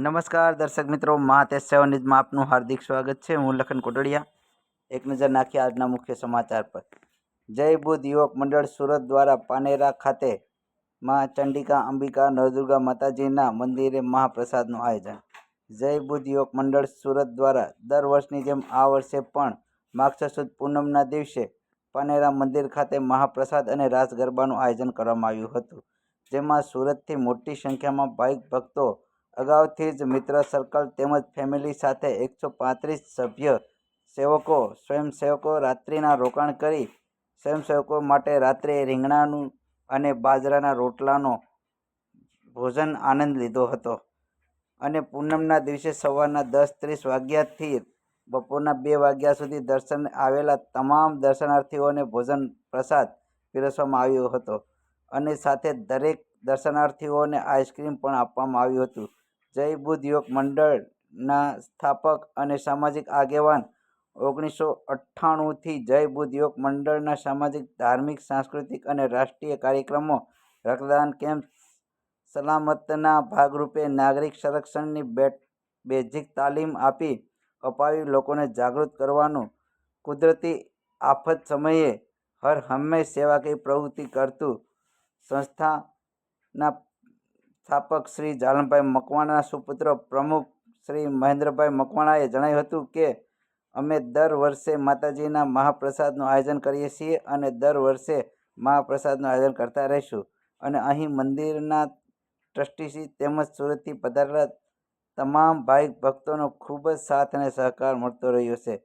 નમસ્કાર દર્શક મિત્રો, મહાતેજ ન્યૂઝમાં આપનું હાર્દિક સ્વાગત છે। હું લખન કોટડિયા। એક નજર નાખીએ આજના મુખ્ય સમાચાર પર। જય બુદ્ધ યુવક મંડળ સુરત દ્વારા પાનેરા ખાતે માં ચંડિકા અંબિકા નવદુર્ગા માતાજીના મંદિરે મહાપ્રસાદનું આયોજન। જય બુદ્ધ યુવક મંડળ સુરત દ્વારા દર વર્ષની જેમ આ વર્ષે પણ માગસર સુદ પૂનમના દિવસે પાનેરા મંદિર ખાતે મહાપ્રસાદ અને રાસ ગરબાનું આયોજન કરવામાં આવ્યું હતું, જેમાં સુરતથી મોટી સંખ્યામાં ભાવિક ભક્તો અગાઉથી જ મિત્ર સર્કલ તેમજ ફેમિલી સાથે 135 સભ્ય સેવકો સ્વયંસેવકો રાત્રિના રોકાણ કરી સ્વયંસેવકો માટે રાત્રે રીંગણાનું અને બાજરાના રોટલાનો ભોજન આનંદ લીધો હતો અને પૂનમના દિવસે સવારના 10:30 વાગ્યાથી બપોરના 2 વાગ્યા સુધી દર્શન આવેલા તમામ દર્શનાર્થીઓને ભોજન પ્રસાદ પીરસવામાં આવ્યો હતો અને સાથે દરેક દર્શનાર્થીઓને આઈસ્ક્રીમ પણ આપવામાં આવ્યું હતું। જય બુદ્ધ યુવક મંડળના સ્થાપક અને સામાજિક આગેવાન 1998થી જય બુદ્ધ યુવક મંડળના સામાજિક, ધાર્મિક, સાંસ્કૃતિક અને રાષ્ટ્રીય કાર્યક્રમો, રક્તદાન કેમ્પ, સલામતના ભાગરૂપે નાગરિક સંરક્ષણની બેઝિક તાલીમ અપાવી લોકોને જાગૃત કરવાનું, કુદરતી આફત સમયે હર હંમેશ સેવાકીય પ્રવૃત્તિ કરતું સંસ્થાના સ્થાપક શ્રી જાલમભાઈ મકવાણાના સુપુત્ર પ્રમુખ શ્રી મહેન્દ્રભાઈ મકવાણાએ જણાવ્યું હતું કે અમે દર વર્ષે માતાજીના મહાપ્રસાદનું આયોજન કરીએ છીએ અને દર વર્ષે મહાપ્રસાદનું આયોજન કરતા રહીશું અને અહીં મંદિરના ટ્રસ્ટીશ્રી તેમજ સુરતથી પધારેલા તમામ ભાવિક ભક્તોનો ખૂબ જ સાથ અને સહકાર મળતો રહ્યો છે।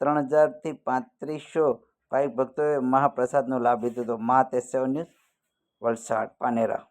3000થી 3500 ભાવિક ભક્તોએ મહાપ્રસાદનો લાભ લીધો હતો। મહાતેજ ન્યૂઝ, વલસાડ, પાનેરા।